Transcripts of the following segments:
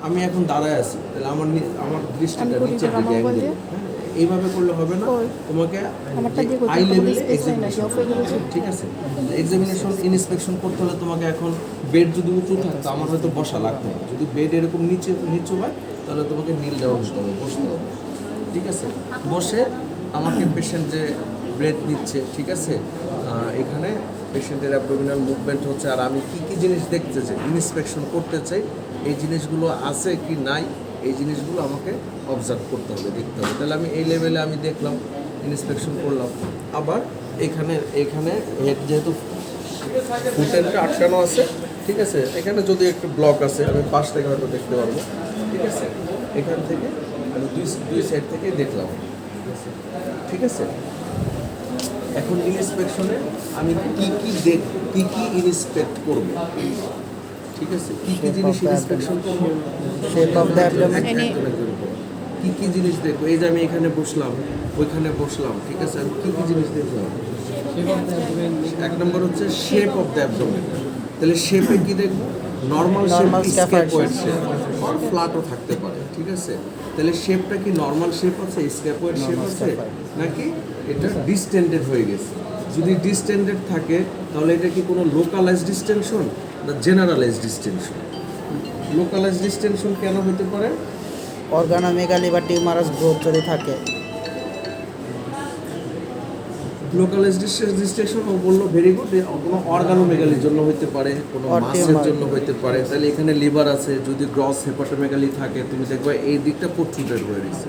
আমি এখন দাঁড়ায় আছি, তাহলে আমার দৃষ্টিটা নিচের দিকে অ্যাঙ্গেল, হ্যাঁ, এইভাবে করলে হবে না। তোমাকে আই লেভেলে এক্সামিনেশন, ঠিক আছে? এক্সামিনেশন ইন্সপেকশন করতে হলে তোমাকে এখন বেড যদি উঁচু থাকতো আমার হয়তো বসা লাগতো না, যদি বেড এরকম নিচু হয় তাহলে তোমাকে নীল ডাউন হতে হবে, বসতে হবে, ঠিক আছে? বসে আমাকে পেশেন্ট যে ব্রেথ নিচ্ছে, ঠিক আছে, এখানে পেশেন্টের অ্যাবডোমিনাল মুভমেন্ট হচ্ছে, আর আমি কী কী জিনিস দেখতে চাই, ইন্সপেকশন করতে চাই, এই জিনিসগুলো আছে কি নাই, এই জিনিসগুলো আমাকে অবজার্ভ করতে হবে, দেখতে হবে। তাহলে আমি এই লেভেলে আমি দেখলাম, ইন্সপেকশন করলাম। আবার এখানে হেড যেহেতু ফুটেনটা আটকানো আছে, ঠিক আছে, এখানে যদি একটু ব্লক আছে আমি পাশ থেকে হয়তো দেখতে পারবো, ঠিক আছে? এখান থেকে আমি দুই সাইড থেকে দেখলাম, ঠিক আছে? এখন ইন্সপেকশনে আমি কি কি ইন্সপেক্ট করব, ঠিক আছে? কি কি জিনিস ইন্সপেকশন করব? শেপ অফ দ্য অ্যাবডোমেন, কি কি জিনিস দেখবো? এই যে আমি এখানে বসলাম, ওইখানে বসলাম, ঠিক আছে, আমি কি কি জিনিস দেখলাম? এক নম্বর হচ্ছে শেপ অফ দ্য অ্যাবডোমেন। তাহলে শেপে কি দেখবো? নর্মাল স্ক্যাপয়েড শেপ আর ফ্ল্যাটও থাকতে পারে, ঠিক আছে? তাহলে শেপটা কি নর্মাল শেপ আছে, স্ক্যাপয়েড শেপ আছে, নাকি এটা ডিস্টেন্ডেড হয়ে গেছে? যদি ডিস্টেন্ডেড থাকে তাহলে এটা কি কোনো লোকালাইজ ডিস্টেনশন না জেনারেলাইজ ডিস্টেনশন? লোকালাইজ ডিস্টেনশন কেন হতে পারে? অর্গানোমেগালি বা টিউমারাস গ্রোথ যদি থাকে। লোকালাইজ ডিস্টেনশন ও বললো ভেরি গুড, কোনো অর্গানোমেগালির জন্য হতে পারে, কোনো মাসের জন্য হতে পারে। তাহলে এখানে লিভার আছে, যদি গ্রস হেপাটোমেগালি থাকে তুমি দেখবে এই দিকটা প্রোট্রুডেড হয়ে গেছে।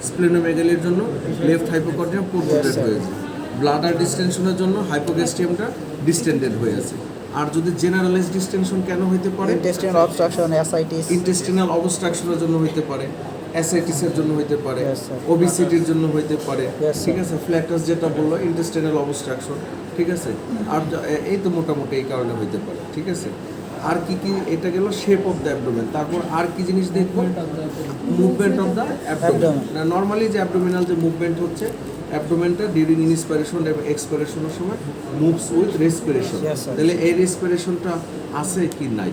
স্প্লেনোমেগালির জন্য লেফট হাইপোকন্ড্রিয়াম প্রোট্রুডেড হয়েছে। ব্লাডার ডিস্টেনশনের জন্য হাইপোগ্যাস্ট্রিয়ামটা ডিস্টেন্ডেড হয়ে আছে। আর যদি জেনারেলাইজ ডিস্টেনশন কেন হতে পারে? ইন্টেস্টিনাল অবস্ট্রাকশন, অ্যাসাইটিস, ইন্টেস্টিনাল অবস্ট্রাকশনের জন্য হতে পারে, অ্যাসাইটিসের জন্য হতে পারে, ওবিসিটির জন্য হতে পারে, ঠিক আছে? ফ্ল্যাটাস যেটা বললো ইন্টেস্টিনাল অবস্ট্রাকশন, ঠিক আছে? আর এই তো মোটামুটি এই কারণে হতে পারে, ঠিক আছে? আর কি কি? এটা গেল শেপ অফ দ্য অ্যাবডোমেন। তারপর আর কি জিনিস দেখবো? Movement of the abdomen. Normally যে অ্যাবডোমিনাল যে মুভমেন্ট হচ্ছে, অ্যাবডোমেনটা ডিউরিং ইন্সপিরেশন এবং এক্সপিরেশনের সময় মুভস উইথ রেসপিরেশন। তাহলে এই রেসপিরেশনটা আছে কি নাই?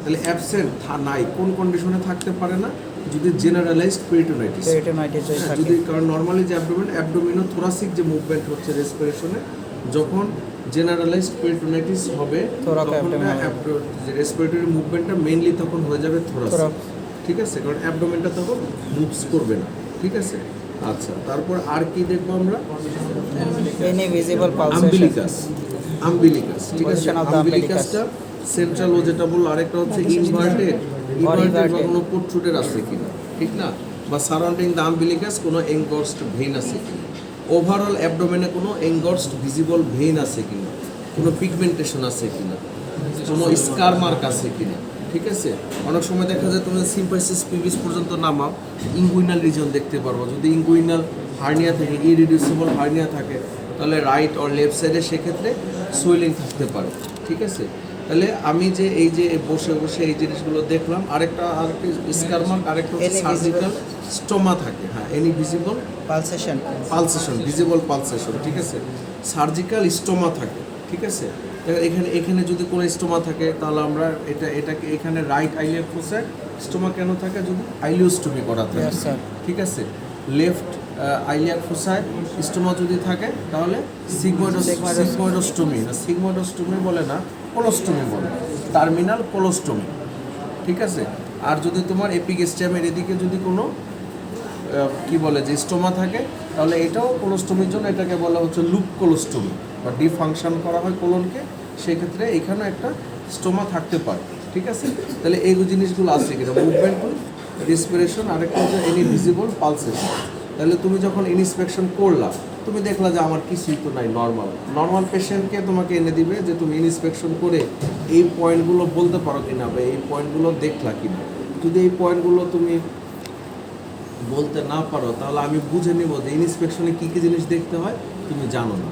তাহলে অ্যাবসেন্ট নাই কোন কন্ডিশনে থাকতে পারে না? যদি জেনারেলাইজড পেরিটোনাইটিস, যদি, কারণ নর্মালি যে অ্যাবডোমিনো থোরাসিক যে মুভমেন্ট হচ্ছে রেসপিরেশনে, যখন জেনারেলাইজড পেরিটোনাইটিস হবে তখন রেসপিরেটরি মুভমেন্টটা মেইনলি তখন হয়ে যাবে থোরাসিক, ঠিক আছে? কারণ অ্যাবডোমেনটা তখন মুভস করবে না, ঠিক আছে? আচ্ছা, তারপর আর কি দেখবো আমরা? আম্বিলিকাস, ঠিক আছে? আম্বিলিকাসটা সেন্ট্রাল ও যেটা বললো, আরেকটা হচ্ছে ইনভার্টেড বা কোনো প্রোট্রুডেড আছে কিনা, ঠিক না? বা সারাউন্ডিং দ্য আম্বিলিকাস কোনো এনগর্সড ভেইন আছে কিনা, ওভারঅল অ্যাবডোমেনে কোনো এনগর্সড ভিজিবল ভেইন আছে কিনা, কোনো পিগমেন্টেশন আছে কিনা, কোনো স্কার মার্ক আছে কিনা, ঠিক আছে? অনেক সময় দেখা যায় তুমি সিম্পাইসিস পিভিস পর্যন্ত নামাও, ইঙ্গুইনাল রিজন দেখতে পারবো। যদি ইঙ্গুইনাল হার্নিয়া থাকে, ইরিডিউসিবল হার্নিয়া থাকে, তাহলে রাইট অর লেফট সাইডে সেক্ষেত্রে সুইলিং থাকতে পারে, ঠিক আছে? তাহলে আমি যে এই যে বসে বসে এই জিনিসগুলো দেখলাম। আরেকটা স্কার মার্ক, আরেকটা হচ্ছে সার্জিক্যাল স্টোমা থাকে, হ্যাঁ, any visible pulsation, visible pulsation, ঠিক আছে? সার্জিক্যাল স্টোমা থাকে, ঠিক আছে? এখানে যদি কোনো স্টোমা থাকে তাহলে আমরা এটাকে এখানে রাইট আইলিয়াক ফোসায় স্টোমা কেন থাকে? যদি আইলিওস্টোমি করা থাকে, ঠিক আছে? লেফট আইলিয়াক ফোসায় স্টোমা যদি থাকে তাহলে সিগময়েডোস্টোমি বলে না, কোলোস্টোমি বলে, টার্মিনাল কোলোস্টোমি, ঠিক আছে? আর যদি তোমার এপিগ্যাস্ট্রিয়ামের এদিকে যদি কোনো কি বলে যে স্টোমা থাকে তাহলে এটাও কোলোস্টোমির জন্য, এটাকে বলা হচ্ছে লুপ কোলোস্টোমি, বা ডিফাংশন করা হয় কোলনকে, সেক্ষেত্রে এখানেও একটা স্টোমা থাকতে পারে, ঠিক আছে? তাহলে এই জিনিসগুলো আছে কিনা, মুভমেন্ট উইথ রেসপিরেশন, আরেকটা হচ্ছে এনি ভিজিবল পালসেশন। তাহলে তুমি যখন ইন্সপেকশন করলা, তুমি দেখলা যে আমার কিছুই তো নাই, নর্মাল পেশেন্টকে তোমাকে এনে দিবে যে তুমি ইন্সপেকশন করে এই পয়েন্টগুলো বলতে পারো কিনা বা এই পয়েন্টগুলো দেখলা কিনা। যদি এই পয়েন্টগুলো তুমি বলতে না পারো তাহলে আমি বুঝে নিব যে ইন্সপেকশনে কী কী জিনিস দেখতে হয় তুমি জানো না,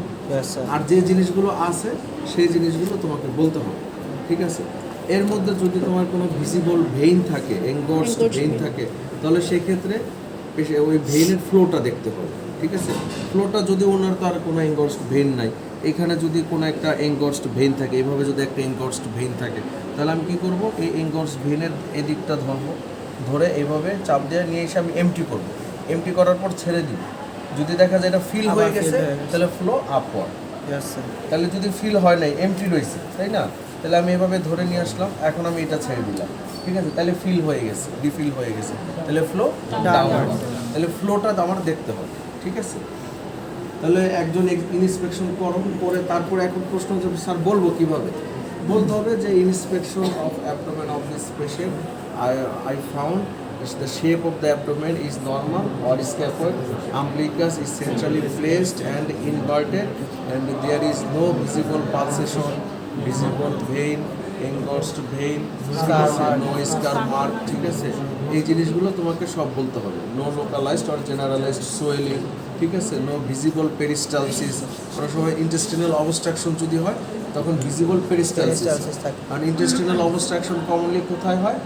আর যে জিনিসগুলো আছে সেই জিনিসগুলো তোমাকে বলতে হবে, ঠিক আছে? এর মধ্যে যদি তোমার কোনো ভিজিবল ভেইন থাকে, এনগর্সড ভেইন থাকে, তাহলে সেক্ষেত্রে ওই ভেইনের ফ্লোটা দেখতে হবে, ঠিক আছে? ফ্লোটা যদি ওনার তো আর কোনো এনগর্সড ভেইন নাই, এখানে যদি কোনো একটা এনগর্সড ভেইন থাকে, এইভাবে যদি একটা এনগর্সড ভেইন থাকে, তাহলে আমি কী করবো? এই এনগর্সড ভেইনের এদিকটা ধরবো, ধরে এইভাবে চাপ দিয়ে নিয়ে এসে আমি এমটি করব, এমটি করার পর ছেড়ে দিব। যদি দেখা যায় এটা ফিল আবার হয়ে fill গেছে হয়ে গেছে। তাহলে ফ্লো আপওয়ার্ড। Yes, sir. তাহলে যদি ফিল হয় নাই, এমটি রয়েছে, তাই না, তাহলে আমি এভাবে ধরে নিয়ে আসলাম, এখন আমি এটা ছেড়ে দিলাম, ঠিক আছে, তাহলে ফিল হয়ে গেছে, রিফিল হয়ে গেছে, তাহলে ফ্লো ডাউনওয়ার্ড। তাহলে ফ্লোটা আমার দেখতে হবে, ঠিক আছে। তাহলে একজন ইন্সপেকশন করে তারপরে এখন প্রশ্ন হচ্ছে স্যার বলবো কিভাবে, বলতে হবে যে inspection of abdomen of this patient I found the shape of the abdomen is normal or scaphoid, umbilicus is centrally placed and inverted, and there is no visible pulsation, visible vein, engorged vein, Scar mark. no scar mark, ঠিক আছে। এই জিনিসগুলো তোমাকে সব বলতে হবে। No localized or generalized swelling, ঠিক আছে, নো ভিজিবল পেরিস্টালসিস। অনেক সময় ইন্টেস্টিনাল অবস্ট্রাকশন যদি হয় তখন ভিজিবল পেরিস্টালসিস, Peristalsis থাকে। আর ইন্টেস্টিনাল অবস্ট্রাকশন কমনলি কোথায় হয়?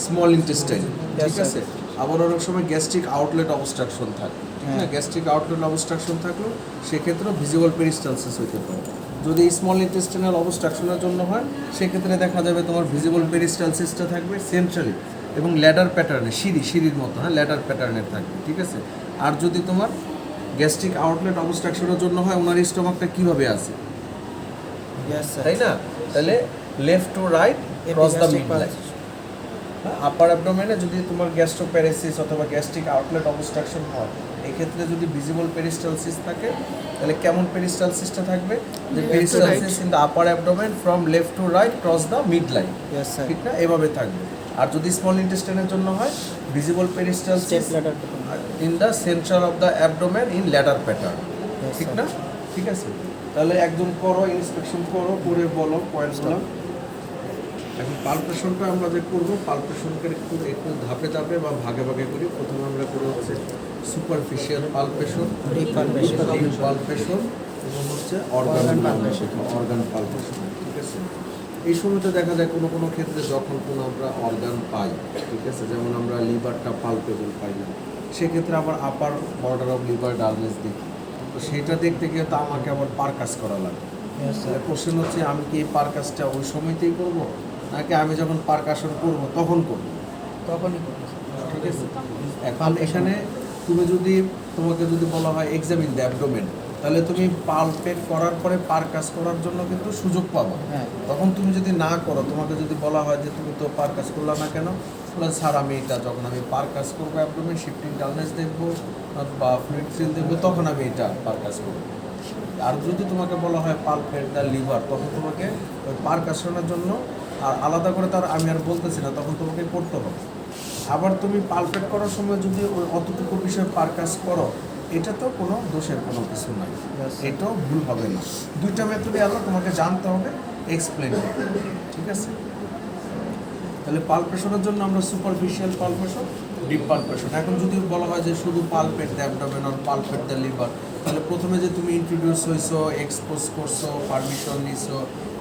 স্মল ইন্টেস্টাইন, ঠিক sir. আছে। আবার অনেক সময় গ্যাস্ট্রিক আউটলেট অবস্ট্রাকশন থাকে, ঠিক না, হ্যাঁ। গ্যাস্ট্রিক আউটলেট অবস্ট্রাকশন থাকলেও সেক্ষেত্রেও ভিজিবল পেরিস্টালসিস হইতে পারে। যদি স্মল ইন্টেস্টিনাল অবস্ট্রাকশনের জন্য হয় সেক্ষেত্রে দেখা যাবে তোমার ভিজিবল পেরিস্টালসিসটা থাকবে সেন্ট্রালি এবং ল্যাডার প্যাটার্নে, সিঁড়ির মতো, হ্যাঁ, ল্যাডার প্যাটার্নের থাকবে, ঠিক আছে। আর যদি তোমার গ্যাস্ট্রিক আউটলেট অবস্ট্রাকশনের জন্য হয়, ওনার স্টোমাকটা কীভাবে আছে, Yes, sir. তাই না, তাহলে left to right cross the Epigastric mid line. pulse. আপার অ্যাবডোমেনে যদি তোমার গ্যাস্ট্রোপ্যারেসিস অথবা গ্যাস্ট্রিক আউটলেট অবস্ট্রাকশন হয়, এক্ষেত্রে যদি ভিজিবল পেরিস্টালসিস থাকে তাহলে কেমন পেরিস্টালসিসটা থাকবে? যে to peristalsis in the upper abdomen from left to right cross the mid line, Yes, sir. ঠিক না, এভাবে থাকবে। আর যদি স্মল ইন্টেস্টাইনের জন্য হয়, visible peristalsis Step ladder. In the centre of the abdomen in ladder pattern, Yes, ঠিক sir. না, ঠিক আছে। তাহলে একজন করো, ইন্সপেকশন করো, করে বলো পয়েন্টসগুলো। এখন পালপেশনটা আমরা যে করবো, পালপেশনকে একটু একটু ধাপে ধাপে বা ভাগে ভাগে করি। প্রথমে আমরা করে হচ্ছে superficial palpation, Deep palpation. Deep palpation এবং হচ্ছে organ Organ palpation, palpation. Organ palpation, ঠিক আছে। এই সময়তে দেখা যায় কোনো কোনো ক্ষেত্রে যখন কোনো আমরা অর্গান পাই, ঠিক আছে, যেমন আমরা লিভারটা পালপেবল পাই না, সেক্ষেত্রে আবার upper border of liver dullness দেখি, তো সেইটা দেখতে গিয়ে তো আমাকে আবার পারকাস করা লাগে। Yes, sir. কোশ্চেন হচ্ছে আমি কি এই পারকাসটা ওই সময়তেই করব নাকি আমি যখন পারকাশন করব তখন করব, তখনই করবো। ঠিক আছে। এখন এখানে তোমাকে যদি বলা হয় এক্সামিন দ্য অ্যাবডোমেন, তাহলে তুমি পালপেট করার পরে পারকাস করার জন্য কিন্তু সুযোগ পাবো। হ্যাঁ। তখন তুমি যদি না করো, তোমাকে যদি বলা হয় যে তুমি তো পারকাস করলা না কেন, বলে স্যার আমি এটা যখন আমি পারকাস করবো অ্যাবডোমেন শিফটিং ডালনেস দেখবো বা ফ্লুইড ফিল দেখবো তখন আমি এটা পারকাস করবো। আর যদি তোমাকে বলা হয় পালপেট দ্য লিভার, তখন তোমাকে ওই পারকাশনের জন্য আর আলাদা করে তার আমি আর বলতেছি না, তখন তোমাকে করতে হবে। আবার তুমি পালপেট করার সময় যদি ওই অতটুকু বিষয় পারকাস করো, এটা তো কোনো দোষের কোনো কিছু নাই, Yes. এটাও ভুল হবে না। দুইটা মেথডে আলাদা, তোমাকে জানতে হবে, এক্সপ্লেন করতে হবে, ঠিক আছে। তাহলে পালপেশনের জন্য আমরা সুপারফিশিয়াল পালপেশন, ডিপ পালপেশন। এখন যদি বলা হয় যে শুধু পালপেট দ্য অ্যাবডোমেন আর পালপেট দ্য লিভার, তাহলে প্রথমে যে তুমি ইন্ট্রোডিউস হয়েছো, এক্সপোজ করছো, পারমিশন নিছো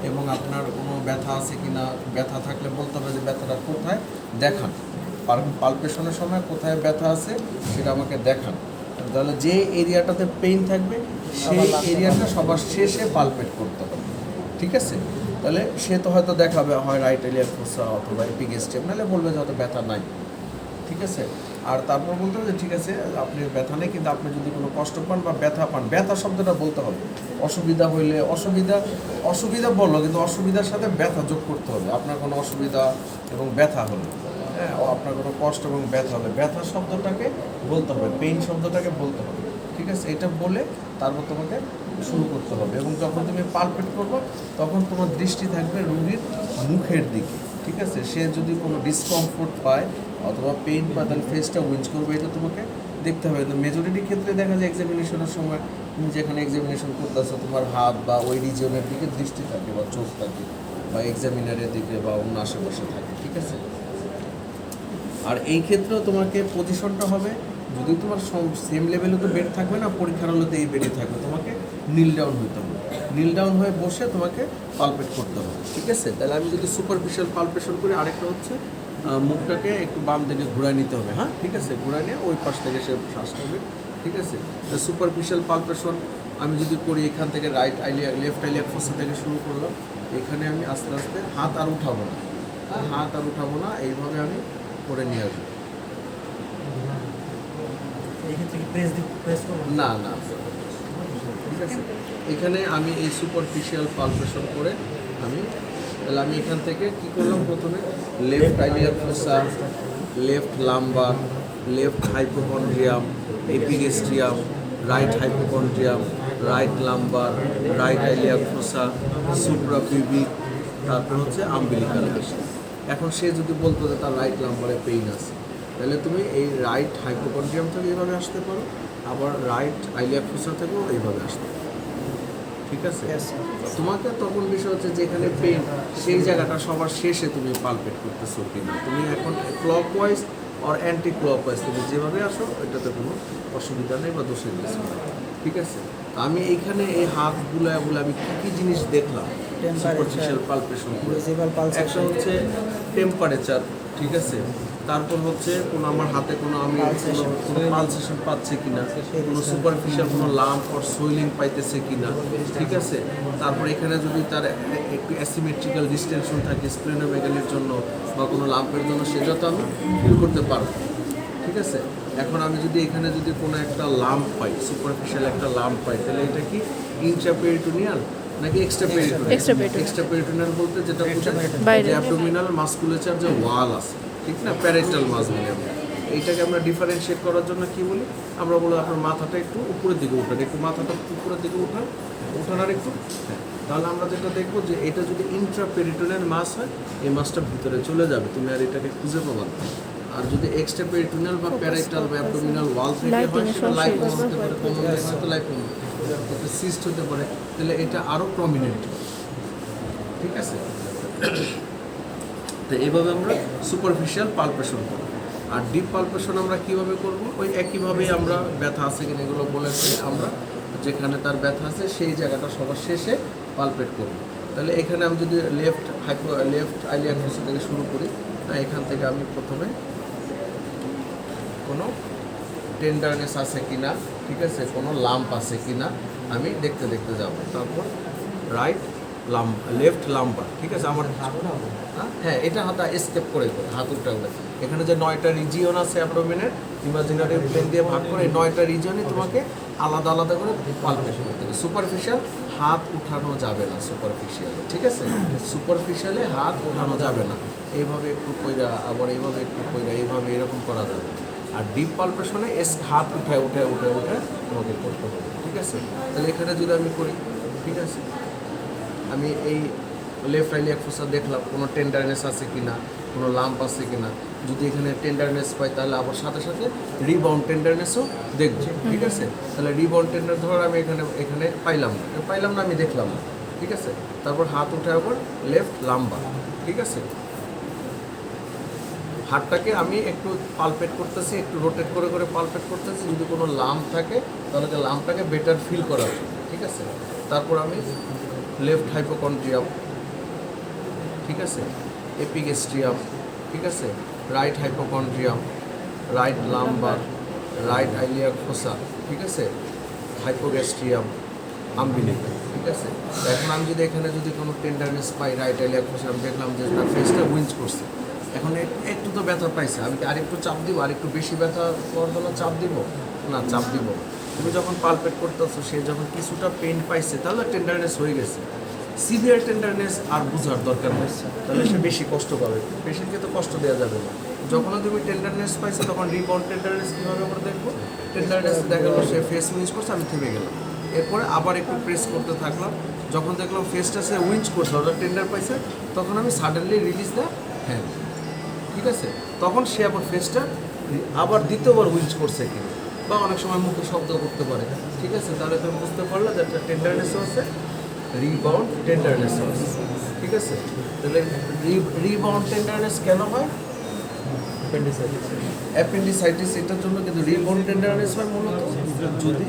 এবং আপনার কোনো ব্যথা আছে কি না, ব্যথা থাকলে বলতে হবে যে ব্যথাটা কোথায় দেখান, পালপেশনের সময় কোথায় ব্যথা আছে সেটা আমাকে দেখান। তাহলে যে এরিয়াটাতে পেইন থাকবে সেই এরিয়াটা সবার শেষে পালপেট করতে হবে, ঠিক আছে। তাহলে সে তো হয়তো দেখাবে হয় রাইট এলিয়ার ফোসা অথবা এপিগেস্টিয়াম, নাহলে বলবে যে হয়তো ব্যথা নাই, ঠিক আছে। আর তারপর বলতে হবে যে ঠিক আছে আপনি ব্যথা নেই, কিন্তু আপনি যদি কোনো কষ্ট পান বা ব্যথা পান, ব্যথা শব্দটা বলতে হবে। অসুবিধা হইলে অসুবিধা বললো, কিন্তু অসুবিধার সাথে ব্যথা যোগ করতে হবে। আপনার কোনো অসুবিধা এবং ব্যথা হলে, হ্যাঁ, আপনার কোনো কষ্ট এবং ব্যথা হলে ব্যথা শব্দটাকে বলতে হবে, পেইন শব্দটাকে বলতে হবে, ঠিক আছে। এটা বলে তারপর তোমাকে শুরু করতে হবে। এবং যখন তুমি পালপেট করবে তখন তোমার দৃষ্টি থাকবে রুগীর মুখের দিকে, ঠিক আছে। সে যদি কোনো ডিসকমফোর্ট পায় অথবা পেইন পায় তাহলে ফেসটা উইঞ্চ করবে, এটা তোমাকে দেখতে হবে। তো মেজরিটি ক্ষেত্রে দেখা যায় এক্সামিনেশনের সময় তুমি যেখানে এক্সামিনেশন করতেছো তোমার হাত বা ওই রিজিয়নের দিকে দৃষ্টি থাকে বা চোখ থাকে বা এক্সামিনারের দিকে বা অন্য আশেপাশে থাকে, ঠিক আছে। আর এই ক্ষেত্রেও তোমাকে পজিশনটা হবে, যদি তোমার সেম লেভেলে তো বেড থাকবে না, পরীক্ষার হলে তো এই বেডে থাকবে, তোমাকে নীল ডাউন হইতে হবে, নীল ডাউন হয়ে বসে তোমাকে পালপেট করতে হবে, ঠিক আছে। তাহলে আমি যদি সুপারফিশিয়াল পালপেশন করি, আরেকটা হচ্ছে মুখটাকে একটু বাম দিকে ঘুরায় নিতে হবে, হ্যাঁ, ঠিক আছে, ঘুরায় নিয়ে ওই পাশ থেকে সে শ্বাস নেবে, ঠিক আছে। সুপারফিশিয়াল পালপেশন আমি যদি করি, এখান থেকে রাইট আইলিয়া লেফট আইলিয়া ফোসা থেকে শুরু করলাম, এখানে আমি আস্তে আস্তে হাত আর উঠাবো না, এইভাবে আমি করে নিয়ে আসবে। এক্ষেত্রে কি প্রেস করবো? না না, ঠিক আছে। এখানে আমি এই সুপারফিশিয়াল পালপেশন করে তাহলে আমি এখান থেকে কি করলাম, প্রথমে left iliac fossa, left lumbar, left hypochondrium, epigastrium, right hypochondrium, right lumbar, right iliac fossa, suprapubic, তারপর হচ্ছে আম্বিলিকাল অ্যাশ। এখন সে যদি বলতো যে তার রাইট লাম্বারে পেইন আছে, তাহলে তুমি এই রাইট হাইপোকন্ড্রিয়াম থেকে এইভাবে আসতে পারো, আবার রাইট আইলিয়ার ফোসা থেকেও এইভাবে আসতে পারো, ঠিক আছে। তোমাকে তখন বিষয় হচ্ছে যেখানে পেন সেই জায়গাটা সবার শেষে তুমি পালপেট করতেছো কিনা, তুমি এখন ক্লকওয়াইজ আর অ্যান্টি ক্লকওয়াইজ তুমি যেভাবে আসো এটাতে কোনো অসুবিধা নেই বা দোষের কিছু নেই, ঠিক আছে। আমি এইখানে এই হাত বুলায় আমি কী কী জিনিস দেখলাম সুপারফিশিয়াল পালপেশন করে। ভিজিবল একটা পালসেশন, হচ্ছে টেম্পারেচার, ঠিক আছে। তারপর হচ্ছে কোনো আমার হাতে কোনো আমি Pulsation. কোনো পালসেশন পাচ্ছে কিনা, কোনো সুপারফিশিয়াল কোনো লাম্প অর সোয়েলিং পাইতেছে কিনা, ঠিক আছে। তারপর এখানে যদি তার একটু অ্যাসিমেট্রিক্যাল ডিস্টেনশন থাকে স্প্লেনোমেগালির জন্য বা কোনো লাম্পের জন্য, সেটা তো আমি ফিল করতে পারবো, ঠিক আছে। এখন আমি যদি এখানে যদি কোনো একটা লাম্প পাই, সুপারফিশিয়াল একটা লাম্প পাই, তাহলে এটা কি ইন্ট্রাপেরিটোনিয়াল নাকি এক্সট্রাপেরিটোনিয়াল? Extraperitoneal. এক্সট্রাপেরিটোনিয়াল বলতে যেটা বাইরে। যে অ্যাবডোমিনাল মাসকুলেচার যে ওয়াল আছে, ঠিক না, প্যারেটাল মাস বলি আমরা। এইটাকে আমরা ডিফারেন্সিয়েট করার জন্য কি বলি, আমরা বলি আপনার মাথাটা একটু উপরের দিকে উঠান, একটু মাথাটা উপরের দিকে উঠানোর একটু, হ্যাঁ। তাহলে আমরা যেটা দেখবো যে এটা যদি ইন্ট্রাপেরিটোনিয়াল মাস হয়, এই মাসটা ভিতরে চলে যাবে, তুমি আর এটাকে খুঁজে পাবা না। আর যদি এক্সট্রা পেরিটোনিয়াল বা প্যারাইটাল বা অ্যাবডোমিনাল ওয়াল থেকে হয়, Lighting-এর সেটা সমস্যা লাইকোমা হতে হতে পারে, পারে। কমন হয়তো লাইকোমা, এটা সিস্ট হতে পারে, তাহলে এটা আরও প্রমিনেন্ট, ঠিক আছে। তো এইভাবে আমরা সুপারফিশিয়াল পালপেশন করব। আর ডিপ পালপেশন আমরা কিভাবে করব, ওই একইভাবেই আমরা ব্যথা আছে কিনা এগুলো বলেছি, আমরা যেখানে তার ব্যথা আছে সেই জায়গাটা সবার শেষে পালপেট করব। তাহলে এখানে আমি যদি লেফট আইলিয়ার ফোসা থেকে শুরু করি, এখান থেকে আমি প্রথমে কোনো টেন্ডারনেস আছে কিনা, ঠিক আছে, কোনো লাম্প আছে কিনা আমি দেখতে দেখতে যাব। তারপর লেফট লাম্বার, ঠিক আছে। আমার হ্যাঁ, এটা হাতা স্কেপ করে হাত উল্টা করে এখানে যে 9টা রিজিয়ন আছে অ্যাবডোমিনের, ইমাজিনারি প্লেন দিয়ে ভাগ করে, এই 9টা রিজিয়নে তোমাকে আলাদা আলাদা করে পালপেট করতে হবে। সুপারফিশিয়াল হাত উঠানো যাবে না, সুপারফিশিয়ালে, ঠিক আছে। সুপারফিশিয়ালে হাত উঠানো যাবে না, এইভাবে একটু কইরা, আবার এইভাবে একটু কইরা, এইভাবে এরকম করা যাবে। আর ডিপ পালপেশনে হাত উঠায় তোমাকে করতে হবে, ঠিক আছে। তাহলে এখানে যদি আমি করি, ঠিক আছে, আমি এই লেফট আইলিয়ার ফোসা দেখলাম কোনো টেন্ডারনেস আছে কিনা, কোনো লাম্প আছে কিনা। যদি এখানে টেন্ডারনেস পাই, তাহলে আবার সাথে সাথে রিবাউন্ড টেন্ডারনেসও দেখবো, ঠিক আছে। তাহলে রিবাউন্ড টেন্ডার ধর আমি এখানে পাইলাম না, আমি দেখলাম না, ঠিক আছে। তারপর হাত উঠে আবার লেফট লাম্বার, ঠিক আছে। হাতটাকে আমি একটু পালপেট করতেছি, একটু রোটেট করে করে পালপেট করতেছি। যদি কোনো লাম্প থাকে তাহলে লাম্পটাকে বেটার ফিল করার জন্য, ঠিক আছে। তারপর আমি লেফট হাইপোকন্ড্রিয়াম, ঠিক আছে, এপিগেস্ট্রিয়াম, ঠিক আছে, right hypochondrium, right lumbar, right iliac fossa, ঠিক আছে, হাইপোগ্যাস্ট্রিয়াম, আম্বিলিকাল, ঠিক আছে। এখন আমি যদি এখানে কোনো টেন্ডারনেস পাই, রাইট আইলিয়ার ফোসা, আমি দেখলাম যে তার ফেসটা উইঞ্চ করছে, এখন একটু তো ব্যথা পাইছে, আমি কি আরেকটু চাপ দিব, আরেকটু বেশি ব্যথা পাওয়ার জন্য চাপ দিব না, চাপ দিব। তুমি যখন পালপেট করতেছো, সে যখন কিছুটা পেন পাইছে, তাহলে টেন্ডারনেস হয়ে গেছে। সিভিয়ার টেন্ডারনেস আর বোঝার দরকার নেই, তাহলে সে বেশি কষ্ট পাবে, পেশেন্টকে তো কষ্ট দেওয়া যাবে না। যখন তুমি টেন্ডারনেস পাইছো, তখন রিবাউন্ড টেন্ডারনেস কীভাবে আমরা দেখবো, টেন্ডারনেস দেখালো সে ফেস উইঞ্চ করছে, আমি থেমে গেলাম, এরপরে আবার একটু প্রেস করতে থাকলাম। যখন দেখলাম ফেসটা সে উইঞ্চ করছে, অর্থাৎ টেন্ডার পাইছে, তখন আমি সাডেনলি রিলিজ দ্য হ্যান্ড, ঠিক আছে। তখন সে আবার ফেসটা আবার দ্বিতীয়বার উইঞ্চ করছে কিনা, বা অনেক সময় মুখে শব্দ করতে পারে, ঠিক আছে। তাহলে তুমি বুঝতে পারলে যে একটা টেন্ডারনেসও আছে, রিবাউন্ড টেন্ডারনেসও আছে, ঠিক আছে। তাহলে রিবাউন্ড টেন্ডারনেস কেন হয়? অ্যাপেন্ডিসাইটিস, এটার জন্য। কিন্তু রিবাউন্ড টেন্ডারনেস হয় মূলত যদি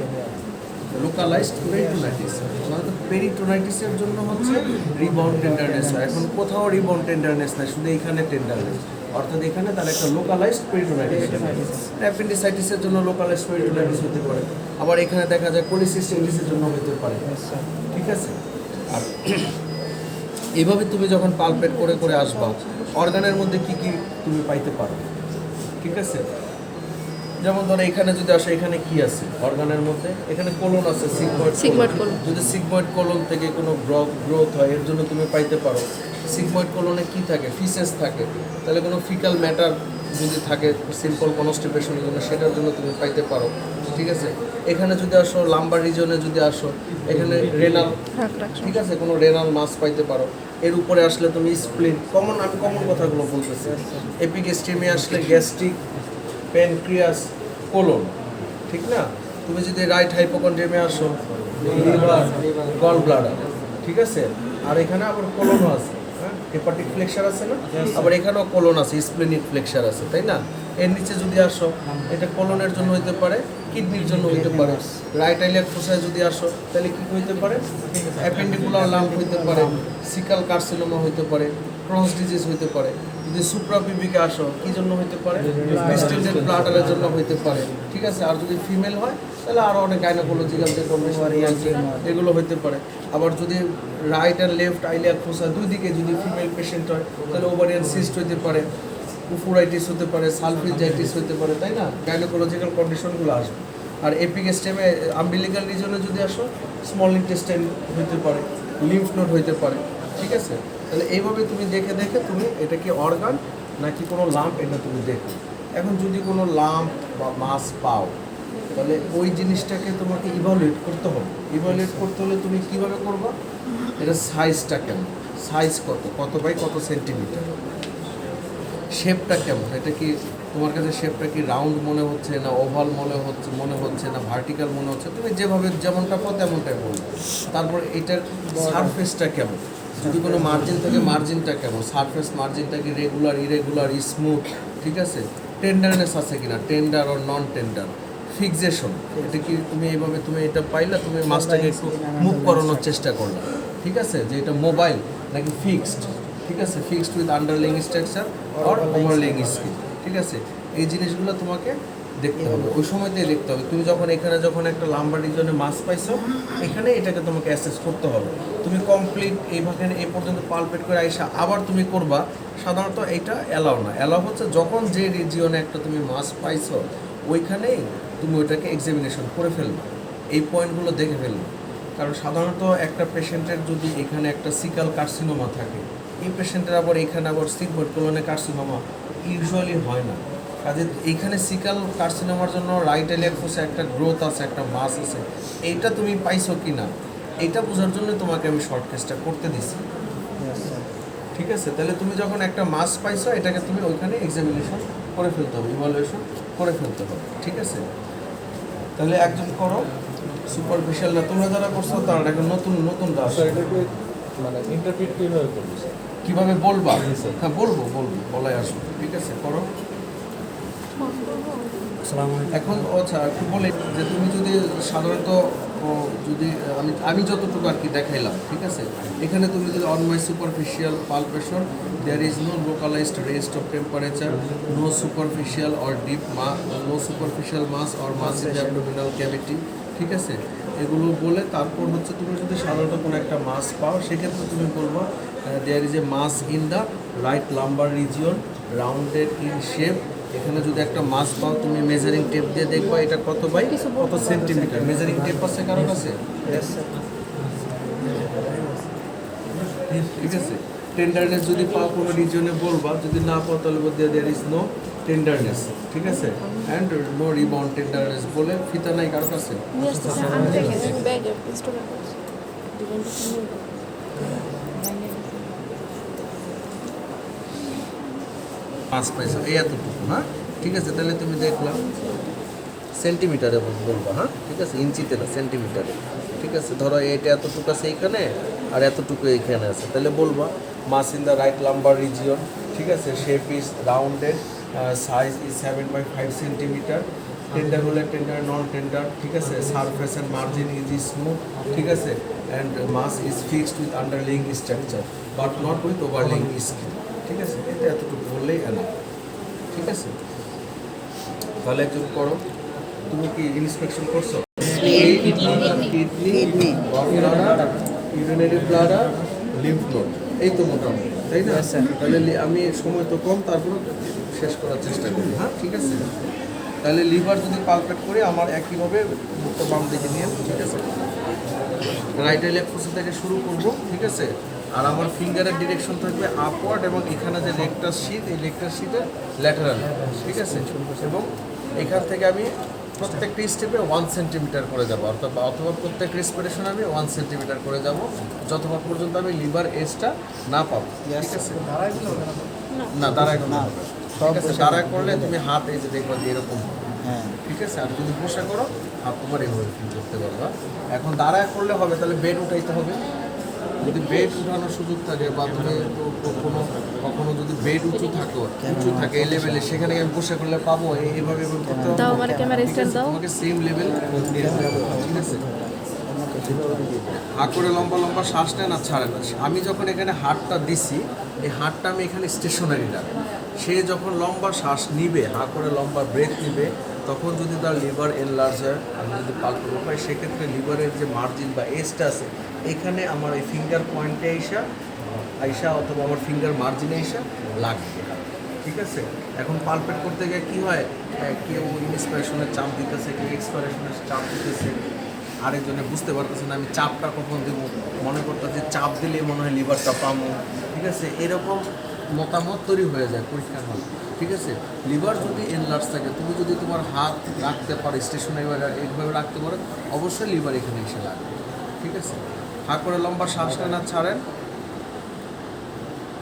লোকালাইজড পেরিটোনাইটিস, অর্থাৎ পেরিটোনাইটিসের জন্য হচ্ছে রিবাউন্ড টেন্ডারনেস হয়। এখন কোথাও রিবাউন্ড টেন্ডারনেস নাই, শুধু এইখানে টেন্ডারনেস, অর্থাৎ এখানে তার একটা লোকালাইজড পেরিটোনাইটিস। অ্যাপেন্ডিসাইটিসের জন্য লোকালাইজড পেরিটোনাইটিস হতে পারে, আবার এখানে দেখা যায় কোলিসিস্টাইটিসের জন্য হতে পারে, ঠিক আছে। আর এইভাবে তুমি যখন পালপেট করে করে আসবা, অর্গানের মধ্যে কি কি তুমি পাইতে পারো, ঠিক আছে? যেমন ধরো এখানে যদি আসে, এখানে কি আছে অর্গানের মধ্যে? এখানে কোলন আছে, Sigmoid সিগময়েড colon। কোলন। যদি সিগময়েড কোলন থেকে কোনো গ্রোথ হয়, এর জন্য তুমি পাইতে পারো। সিগময়েড কোলনে কি থাকে? ফিসেস থাকে। তাহলে কোনো ফিকাল ম্যাটার যদি থাকে সিম্পল কনস্টিপেশনের জন্য, সেটার জন্য তুমি পাইতে পারো। ঠিক আছে? এখানে যদি আসো লাম্বার রিজনে যদি আসো, এখানে রেনাল, ঠিক আছে, কোনো রেনাল মাস পাইতে পারো। এর উপরে আসলে তুমি স্প্লিন, আমি কমন কথাগুলো বলতেছি। এপিগ্যাস্ট্রিমে আসলে গ্যাস্ট্রিক, প্যানক্রিয়াস, কোলন, ঠিক না? তুমি যদি রাইট হাইপোকন্ড্রিয়ামে আসো, লিভার, গল ব্লাডার, ঠিক আছে? আর এখানে আবার কোলনও আছে, হ্যাঁ, হেপাটিক ফ্লেক্সার আছে না? আবার এখানেও কোলন আছে, স্প্লেনিক ফ্লেক্সার আছে, তাই না? এর নিচে যদি আসো, এটা কোলনের জন্য হইতে পারে, কিডনির জন্য হইতে পারে। রাইট আইলিয়াক ফোসায় যদি আসো, তাহলে কি হইতে পারে? অ্যাপেন্ডিকুলার লাম্প হইতে পারে, সিকাল কার্সিনোমা হইতে পারে, ক্রস ডিজিজ হইতে পারে। যদি সুপ্রাপিবিকে আসো, কি জন্য হইতে পারে? ডিস্টেন্ডেড ব্লাডারের জন্য হইতে পারে, ঠিক আছে? আর যদি ফিমেল হয় তাহলে আরও অনেক গাইনোকোলজিক্যাল যে কন্ডিশন এগুলো হইতে পারে। আবার যদি রাইট আর লেফট আইলিয়াক ফোসা দুই দিকে যদি ফিমেল পেশেন্ট হয়, তাহলে ওভারিয়ান সিস্ট হইতে পারে, উফুরাইটিস হতে পারে, সালফিজাইটিস হতে পারে, তাই না? গাইনোকোলজিক্যাল কন্ডিশনগুলো আসবে। আর এপিগ্যাস্ট্রিমে আম্বিলিক্যাল রিজনে যদি আসো, স্মল ইন্টেস্টাইন হইতে পারে, লিম্ফ নোড হইতে পারে, ঠিক আছে? তাহলে এইভাবে তুমি দেখে দেখে তুমি এটা কি অর্গান নাকি কোনো লাম্প, এটা তুমি দেখো। এখন যদি কোনো লাম্প বা মাস পাও, তাহলে ওই জিনিসটাকে তোমাকে ইভালুয়েট করতে হবে। ইভালুয়েট করতে হলে তুমি কীভাবে করবা? এটা সাইজটা কেমন, সাইজ কত বাই কত সেন্টিমিটার, শেপটা কেমন, এটা কি তোমার কাছে শেপটা কি রাউন্ড মনে হচ্ছে না ওভাল মনে হচ্ছে না ভার্টিক্যাল মনে হচ্ছে, তুমি যেভাবে যেমনটা পাও তেমনটাই বলবে। তারপর এটার সারফেসটা কেমন, যদি কোনো মার্জিন থাকে মার্জিনটা কেমন, সারফেস মার্জিনটা কি রেগুলার, ইরেগুলার, স্মুথ, ঠিক আছে? টেন্ডারনেস আছে কিনা, টেন্ডার আর নন টেন্ডার, ফিক্সেশন, এটা কি তুমি এইভাবে তুমি এটা পাইলা, তুমি মাছটাকে একটু মুভ করানোর চেষ্টা করলা, ঠিক আছে? যে এটা মোবাইল নাকি ফিক্সড, ঠিক আছে? ফিক্সড উইথ আন্ডারলাইং স্ট্রাকচার আর ওভারলাইং স্কিন, ঠিক আছে? এই জিনিসগুলো তোমাকে দেখতে হবে, ওই সময়তেই দেখতে হবে। তুমি যখন একটা লাম্বার রিজনে মাছ পাইছো, এখানে এটাকে তোমাকে অ্যাসেস করতে হবে। তুমি কমপ্লিট এইভাবে এই পর্যন্ত পালপেট করে আইসা আবার তুমি করবা, সাধারণত এটা অ্যালাউ না। অ্যালাউ হচ্ছে যখন যে রিজিয়নে একটা তুমি মাছ পাইছো, ওইখানেই তুমি ওইটাকে এক্সামিনেশন করে ফেলবে, এই পয়েন্টগুলো দেখে ফেলবে। কারণ সাধারণত একটা পেশেন্টের যদি এখানে একটা সিকাল কার্সিনোমা থাকে, এই পেশেন্টের আবার এখানে আবার সিগময়েড কোলনে কার্সিনোমা ইউজুয়ালি হয় না। কাজে এইখানে সিকাল কার্সিনোমার জন্য রাইট এলিয়াক ফোসে একটা গ্রোথ আছে, একটা মাস আছে, এইটা তুমি পাইছো কি না, এইটা বোঝার জন্য তোমাকে আমি শর্ট কেসটা করতে দিছি, ঠিক আছে? তাহলে তুমি যখন একটা মাস পাইছো, এটাকে তুমি ওইখানে এক্সামিনেশন করে ফেলতে হবে, ইভালুয়েশন করে ফেলতে হবে, ঠিক আছে? তাহলে একজন করো, সুপারফিশিয়াল না, তোমরা যারা করছো তারা একটা নতুন মানে ইন্টারপ্রিট কিভাবে করবো স্যার? কীভাবে বলবা? হ্যাঁ বলবো, বলাই আসবো, ঠিক আছে? করো। আসসালামু আলাইকুম। এখন আচ্ছা একটু বলে যে তুমি যদি সাধারণত যদি আমি যতটুকু আর কি দেখাইলাম, ঠিক আছে? এখানে তুমি যদি on my superficial palpation, there is no localized rest of temperature, no superficial or deep no superficial mass or mass in the abdominal cavity, ঠিক আছে? এগুলো বলে তারপর হচ্ছে তুমি যদি সাধারণত কোনো একটা মাস পাও, সেক্ষেত্রে তুমি বলবো there is a mass in the right lumbar region, rounded in shape. এখানে যদি একটা মাছ পাও, তুমি মেজারিং টেপ দিয়ে দেখবা এটা কত বাই কত সেন্টিমিটার। মেজারিং টেপ আছে কারোর কাছে? ঠিক আছে? টেন্ডারনেস যদি পাও কোনো রিজনে বলবা, যদি না পাও তাহলে বলতে দেয়ার ইজ নো টেন্ডারনেস, ঠিক আছে? অ্যান্ড নো রিবাউন্ড টেন্ডারনেস বলে ফিতা নাই কারোর কাছে? মাছ পাইছো এই এতটুকু, হ্যাঁ ঠিক আছে? তাহলে তুমি দেখলাম সেন্টিমিটারে বলবা, হ্যাঁ ঠিক আছে? ইঞ্চিতে না, সেন্টিমিটারে, ঠিক আছে? ধরো এটা এতটুকু আছে এইখানে আর এতটুকু এইখানে আছে, তাহলে বলবা mass in the right lumbar region, ঠিক আছে? Shape is rounded, size is 7/5 centimetre, tender হলে টেন্ডার, নন টেন্ডার, ঠিক আছে? Surface and margin is smooth, ঠিক আছে? And mass is fixed with underlying structure but not with overlying skin, ঠিক আছে? এটা এতটুকু বললেই এনাফ, ঠিক আছে? তাহলে একজন করো, তুমি কি ইন্সপেকশন করছো? Kidney, urinary bladder, lymph node, এই তো মোটামুটি, তাই না? তাহলে আমি সময় তো কম, তারপর শেষ করার চেষ্টা করি। হ্যাঁ, ঠিক আছে। তাহলে লিভার যদি পালপেট করি আমার একইভাবে মুখটা বাম দিকে নিয়ে, ঠিক আছে, রাইট লেগ ফোসা থেকে শুরু করব, ঠিক আছে। আর আমার ফিঙ্গারের ডিরেকশন থাকবে আপওয়ার্ড এবং এখানে যে লেগটার শীত, এই লেগটার শীতের ল্যাটারাল, ঠিক আছে। এবং এখান থেকে আমি প্রত্যেকটা স্টেপে 1 সেন্টিমিটার করে যাবো, অথবা প্রত্যেক রেসপিরেশন আমি 1 সেন্টিমিটার করে যাব, যতক্ষণ পর্যন্ত আমি লিভার এজটা না পাবো, ঠিক আছে। না, দাঁড়ায় করলে হবে না। ঠিক আছে, দাঁড়ায় করলে তুমি হাত এই যে দেখবা যে এরকম হবে। হ্যাঁ, ঠিক আছে। আর যদি বসে করো হাত তোমার এইভাবে ফিল করতে পারবা। এখন দাঁড়ায় করলে হবে, তাহলে বেড উঠাইতে হবে। যদি বেড উঠানোর সুযোগ থাকে বা তুমি কখনো যদি বেড উঁচু থাকে এই লেভেলে, সেখানে আমি বসে করলে পাবো, এইভাবে করতে হবে। দাও আমার ক্যামেরা স্ট্যান্ড দাও। তোমাকে সেম লেভেল, ঠিক আছে। হা করে লম্বা লম্বা শ্বাস নেন আর ছাড়েন। আমি যখন এখানে হাতটা দিছি, এই হাতটা আমি এখানে স্টেশনারি রাখি। সে যখন লম্বা শ্বাস নিবে, হা করে লম্বা ব্রেথ নিবে, তখন যদি তার লিভার এনলার্জ হয়, আমি যদি পাল্টাবো পাই, সেক্ষেত্রে লিভারের যে মার্জিন বা এজটা আছে, এখানে আমার এই ফিঙ্গার পয়েন্টে আইসা অথবা আমার ফিঙ্গার মার্জিনে লাগবে, ঠিক আছে। এখন পালপেট করতে গিয়ে কী হয়, কেউ ইন্সপিরেশনের চাপ দিতেছে, কেউ এক্সপিরেশনের চাপ দিতেছে, আরেকজনে বুঝতে পারতেছে না আমি চাপটা কখন দেবো, মনে করতেছে চাপ দিলে মনে হয় লিভারটা পামো, ঠিক আছে। এরকম মতামত তৈরি হয়ে যায় পরীক্ষার হলে, ঠিক আছে। লিভার যদি এনলার্জ থাকে, তুমি যদি তোমার হাত রাখতে পারো স্টেশনারি এইভাবে রাখতে পারো, অবশ্যই লিভার এখানে এসে লাগবে, ঠিক আছে। হা করে লম্বা শ্বাস নেন আর ছাড়েন,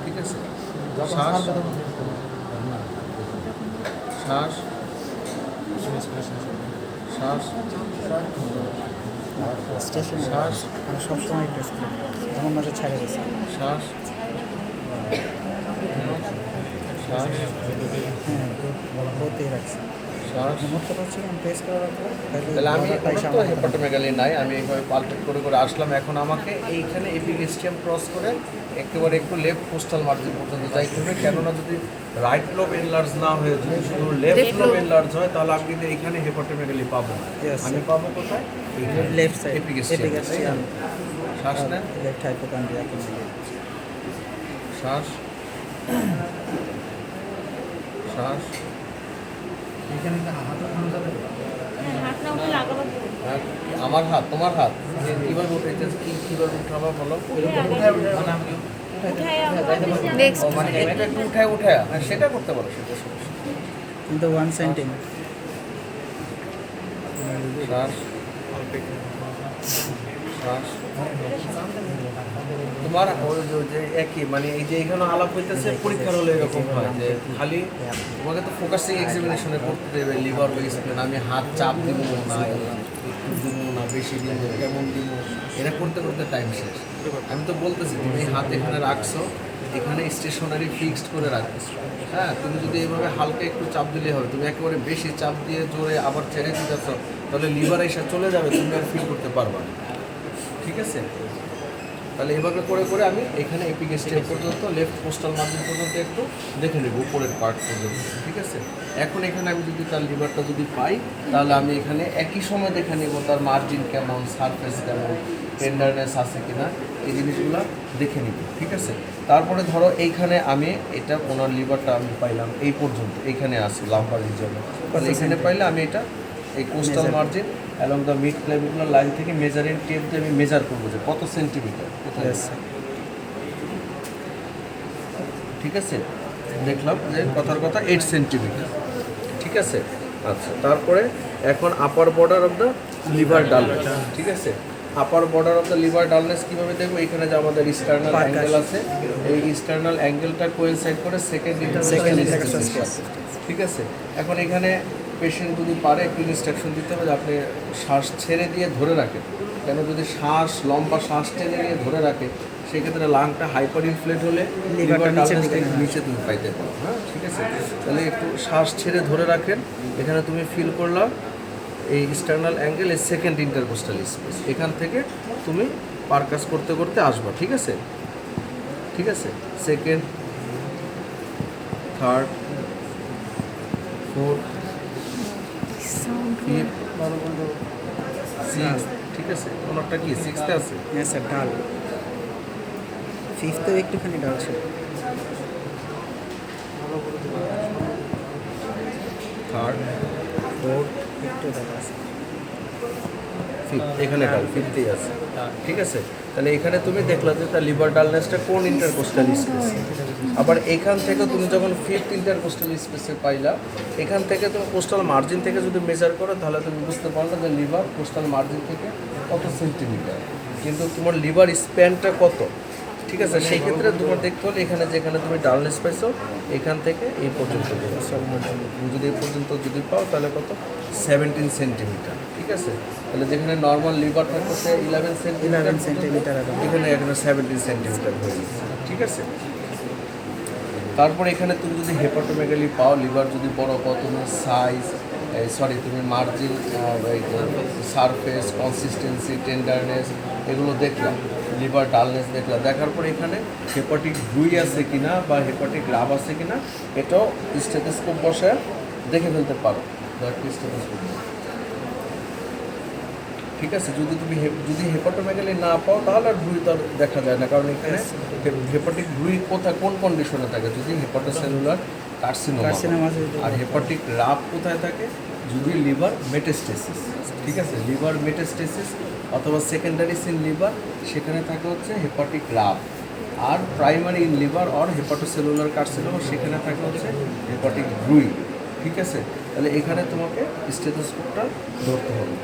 ঠিক আছে। শ্বাস শ্বাস শ্বাস স্টেশন শ্বাস আমি সবসময় টেস্ট করি, আমার মাঝে ছাড়ে গেছে। শ্বাস শ্বাস হ্যাঁ, বলতেই রাখছি। শ্বাস। মুখটা পাচ্ছি আমি টেস্ট করে রাখবো, তাহলে আমি তো হেপাটোমেগালি নাই, আমি এইভাবে পালপেট করে করে আসলাম। এখন আমাকে এইখানে এপিগেস্ট্রিয়াম ক্রস করে একেবারে একটু লেফট কোস্টাল মার্জিন পর্যন্ত যাইতে হবে। কেননা যদি রাইট লোব এনলার্জ না হয়ে যদি শুধু লেফট লোব এনলার্জ হয়, তাহলে আমি কিন্তু এখানে হেপাটোমেগালি পাবো না। Yes, আমি পাবো কোথায়? Left side এপিগেস্ট্রিয়াম। শ্বাস নেন, লেফট হাইপোকন্ড্রিয়া। শ্বাস শ্বাস। এখানে একটা হাত উঠানো যাবে তো? হাত না উঠে লাগাবো। আমার হাত, তোমার হাত কীভাবে উঠাইতে, কীভাবে উঠাবা বলো। নেক্সট ও মানে একটু উঠায়, হ্যাঁ সেটা করতে পারো, সেটা সমস্যা। কিন্তু 1 সেন্টিমিটার। শ্বাস শ্বাস। তোমার ওই যে একই মানে এই যে এখানে আলাপ হইতেছে, পরীক্ষার হলে এরকম হয় যে খালি তোমাকে তো ফোকাসিং এক্সামিনেশনে করতে দেবে লিভার বা স্প্লেন, আমি হাত চাপ দিব না, একটু দিব না, বেশি দিব, কেমন দিব, এটা করতে করতে টাইম শেষ। আমি তো বলতেছি তুমি এই হাত এখানে রাখছো, এখানে স্টেশনারি ফিক্সড করে রাখবে। হ্যাঁ, তুমি যদি এইভাবে হালকা একটু চাপ দিলে হবে, তুমি একেবারে বেশি চাপ দিয়ে জোরে আবার ছেড়ে দিতেছ, তাহলে লিভার এসে চলে যাবে, তুমি আর ফিল করতে পারবা না, ঠিক আছে। তাহলে এভাবে করে করে আমি এখানে এপিগেস্ট্রিয়াম পর্যন্ত লেফট কোস্টাল মার্জিন পর্যন্ত একটু দেখে নেব, উপরের পার্ট পর্যন্ত, ঠিক আছে। এখন এখানে আমি যদি তার লিভারটা যদি পাই, তাহলে আমি এখানে একই সময় দেখে নেব তার মার্জিন কেমন, সারফেস কেমন, টেন্ডারনেস আছে কিনা, এই জিনিসগুলো দেখে নিব, ঠিক আছে। তারপরে ধরো এইখানে আমি এটা ওনার লিভারটা আমি পাইলাম এই পর্যন্ত, এইখানে আসি লাম্বার রিজনে, তাহলে এখানে পাইলে আমি এটা এই costal margin along the mid clavicular line থেকে মেজারিং টেপ দিয়ে আমি মেজার করবো যে কত সেন্টিমিটার কোথায় আছে, ঠিক আছে। দেখলাম যে কথার কথা 8 সেন্টিমিটার, ঠিক আছে। আচ্ছা, তারপরে এখন upper border of the liver dullness, ঠিক আছে। Upper border of the liver dullness কীভাবে দেখবো, এখানে যে আমাদের ইস্টার্নাল অ্যাঙ্গেল আছে, এই ইস্টার্নাল অ্যাঙ্গেলটা কোয়েনসাইড করে সেকেন্ড ইন্টারকোস্টাল, ঠিক আছে। এখন এখানে পেশেন্ট যদি পারে একটু ইনস্ট্রাকশন দিতে হবে যে আপনি শ্বাস ছেড়ে দিয়ে ধরে রাখেন, কেন যদি শ্বাস লম্বা শ্বাস টেনে নিয়ে ধরে রাখে, সেক্ষেত্রে লাংটা হাইপার ইনফ্লেট হলে লিভার নিচে তুমি পাইতে পারো, হ্যাঁ, ঠিক আছে। তাহলে একটু শ্বাস ছেড়ে ধরে রাখেন, এখানে তুমি ফিল করলাম এই ইস্টার্নাল অ্যাঙ্গেল, এই সেকেন্ড ইন্টারকোস্টাল স্পেস, এখান থেকে তুমি পারকাস করতে করতে আসবা, ঠিক আছে, ঠিক আছে। Second, third, fourth, fifth, six, ঠিক আছে। কোনটা কি সিক্সতে আছে? হ্যাঁ স্যার, ডাল। ফিফথেও একটুখানি ডাল ছিল। থার্ড, ফোর্থ, একটু দেখা আছে। ফিফথ, এখানে ডাল ফিফথেই আছে, ঠিক আছে। তাহলে এখানে তুমি দেখলা যে তার লিভার ডালনেসটা কোন ইন্টারকোস্টাল স্পেস। আবার এখান থেকে তুমি যখন ফিফথ ইন্টারকোস্টাল স্পেসে পাইলা, এখান থেকে তুমি কোস্টাল মার্জিন থেকে যদি মেজার করো তাহলে তুমি বুঝতে পারলে যে লিভার কোস্টাল মার্জিন থেকে কত সেন্টিমিটার, কিন্তু তোমার লিভার স্প্যানটা কত, ঠিক আছে। সেই ক্ষেত্রে তোমার দেখতে হলে এখানে যেখানে তুমি ডালনেস পাইছো এখান থেকে এই পর্যন্ত তুমি যদি এই পর্যন্ত যদি পাও তাহলে কত 17 সেন্টিমিটার, ঠিক আছে। তাহলে যেখানে নর্মাল লিভার থাকতেছে 11 সেন্টিমিটার এরকম। এখানে এখানে 17 সেন্টিমিটার হয়ে যাচ্ছে, ঠিক আছে। তারপর এখানে তুমি যদি হেপাটোমেগালি পাও, লিভার যদি বড় পাও, তুমি সাইজ তুমি মার্জিন, সারফেস, কনসিস্টেন্সি, টেন্ডারনেস এগুলো দেখলাম, লিভার ডালনেস দেখলাম। দেখার পর এখানে হেপাটিক গ্লুই আছে কিনা বা হেপাটিক রাব আছে কিনা এটাও স্টেথোস্কোপ বসে দেখে ফেলতে পারো। স্টেথোস্কোপ, ঠিক আছে। যদি তুমি যদি হেপাটোমেগালি না পাও তাহলে আর গ্লুই তো আর দেখা যায় না, কারণ এখানে হেপাটিক গ্লুই কোথায় কোন কন্ডিশনে থাকে, যদি হেপাটোসেলুলার কার্সিনোমা, আর হেপাটিক রাব কোথায় থাকে, যদি লিভার মেটাস্টেসিস, ঠিক আছে। লিভার মেটাস্টেসিস অথবা সেকেন্ডারি ইন লিভার, সেখানে থাকে হচ্ছে হেপাটিক রাব। আর primary in liver or hepatocellular carcinoma, সেখানে থাকে হচ্ছে হেপাটিক গ্লুই, ঠিক আছে। তাহলে এখানে তোমাকে স্টেথোস্কোপটা ধরতে হবে,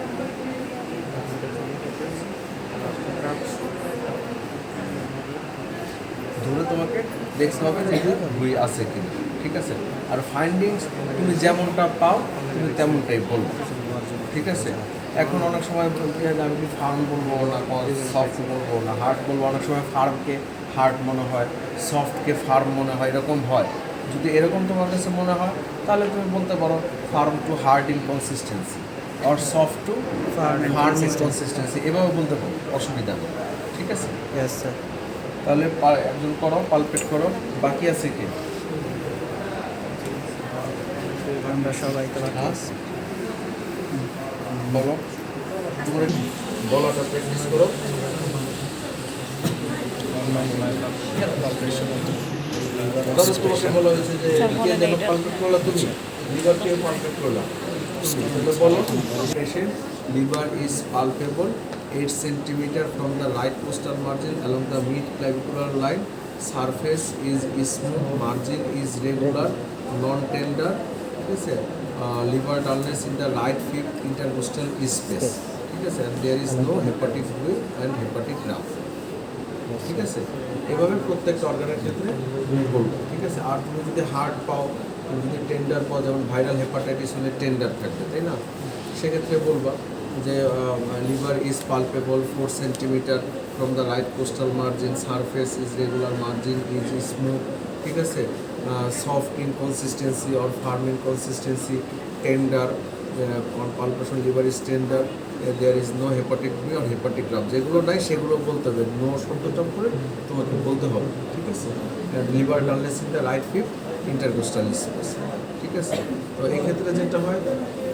ধরে তোমাকে দেখতে হবে যে বই আছে কিনা, ঠিক আছে। আর ফাইন্ডিংস তুমি যেমনটা পাও তুমি তেমনটাই বলবো, ঠিক আছে। এখন অনেক সময় বলতে হয় যে আমি কি ফার্ম বলবো না সফট বলবো না হার্ড বলবো, অনেক সময় ফার্মকে হার্ড মনে হয়, সফটকে ফার্ম মনে হয়, এরকম হয়। যদি এরকম তোমার কাছে মনে হয় তাহলে তুমি বলতে পারো firm to hard in consistency আর soft to firm in consistency, এভাবে বলতে পারো, অসুবিধা নেই, ঠিক আছে। Yes sir. তাহলে একজন করো, পালপেট করো, বাকি আছে কি? আমরা সবাই তো বাকি আছি। বলো, তোমরা বলাটা প্র্যাকটিস করো। তাহলে তোমাকে বলা হয়েছে যে কে যেন পালপেট করলা, তুমি লিভার কে পালপেট করলা, বলো। Patient liver is palpable 8 centimeter from the right costal margin along the mid clavicular line. Surface is smooth, margin is regular, non-tender. ঠিক আছে, liver dullness in the right fifth intercostal space. ঠিক আছে, and there is no hepatic fluid and hepatic nerve. ঠিক আছে, এভাবে প্রত্যেকটা অর্গানের ক্ষেত্রে বলবো, ঠিক আছে। আর তুমি যদি হার্ট পাও, তুমি যদি টেন্ডার পাও, যেমন ভাইরাল হেপাটাইটিস হলে টেন্ডার থাকবে, তাই না, সেক্ষেত্রে বলবা যে liver is palpable 4 centimetre from the right costal margin, surface is regular, margin is smooth, ঠিক আছে, soft in consistency or firm in consistency, tender, palpation liver is tender, there is no hepatic বি or hepatic rub, যেগুলো নাই সেগুলো বলতে হবে, no শব্দটা করে তোমাকে বলতে হবে, ঠিক আছে। Liver dullness in the right fifth intercostal space, ঠিক আছে। তো এক্ষেত্রে যেটা হয়,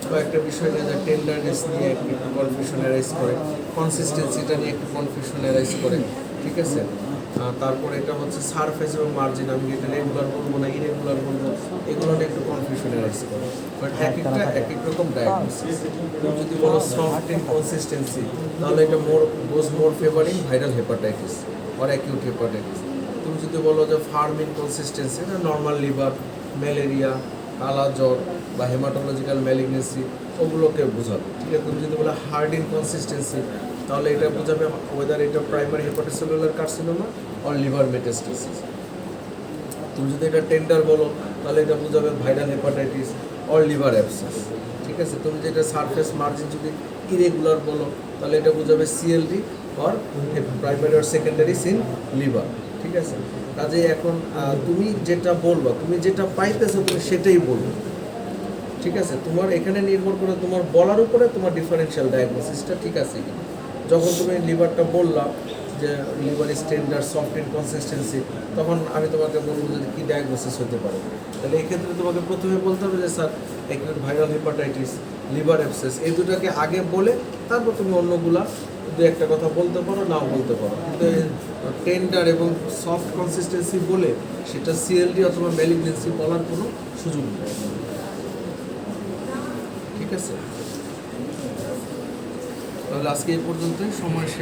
কয়েকটা বিষয় যে টেন্ডারনেস নিয়ে একটু কনফিউশন অ্যারাইজ করে, কনসিস্টেন্সিটা নিয়ে একটু কনফিউশন অ্যারাইজ করে, ঠিক আছে। তারপর এটা হচ্ছে সারফেস এবং মার্জিন, আমি এটা রেগুলার বলবো না ইরেগুলার বলবো, এগুলো নিয়ে একটু কনফিউশন অ্যারাইজ করে, বাট এক একটা এক এক রকম ডায়াগনোসিস। তুমি যদি বলো সফট ইন কনসিস্টেন্সি, তাহলে এটা more favouring viral hepatitis or acute hepatitis. তুমি যদি বলো যে ফার্ম ইন কনসিস্টেন্সি, এটা নর্মাল লিভার, ম্যালেরিয়া, কালা জ্বর বা হেমাটোলজিক্যাল ম্যালিগনেন্সি, ওগুলোকে বোঝাবে, ঠিক আছে। তুমি যদি বলো হার্ড ইন কনসিস্টেন্সি, তাহলে এটা বোঝাবে ওয়েদার এটা primary hepatocellular carcinoma or liver metastasis. তুমি যদি এটা টেন্ডার বলো, তাহলে এটা বোঝাবে viral hepatitis or liver abscess, ঠিক আছে। তুমি যেটা সারফেস মার্জিন যদি ইরেগুলার বলো, তাহলে এটা বোঝাবে CLD or primary or secondary in liver, ঠিক আছে। কাজে এখন তুমি যেটা বলবা, তুমি যেটা পাইতেছো তুমি সেটাই বলবে, ঠিক আছে। তোমার এখানে নির্ভর করে তোমার বলার উপরে তোমার ডিফারেন্সিয়াল ডায়াগনোসিসটা ঠিক আছে কিনা। যখন তুমি লিভারটা বললাম যে liver is tender, soft in consistency, তখন আমি তোমাকে বলবো যে কী ডায়াগনোসিস হতে পারে। তাহলে এক্ষেত্রে তোমাকে প্রথমে বলতে হবে যে sir acute viral hepatitis, liver abscess, এই দুটাকে আগে বলে তারপর তুমি অন্যগুলা দু একটা কথা বলতে পারো, নাও বলতে পারো। কিন্তু টেন্ডার এবং সফট কনসিস্টেন্সি বলে সেটা সিএলডি অথবা ম্যালিগনেন্সি বলার কোনো সুযোগ নেই। ঠিক আছে, তাহলে আজকে এই পর্যন্তই, সময় শেষ।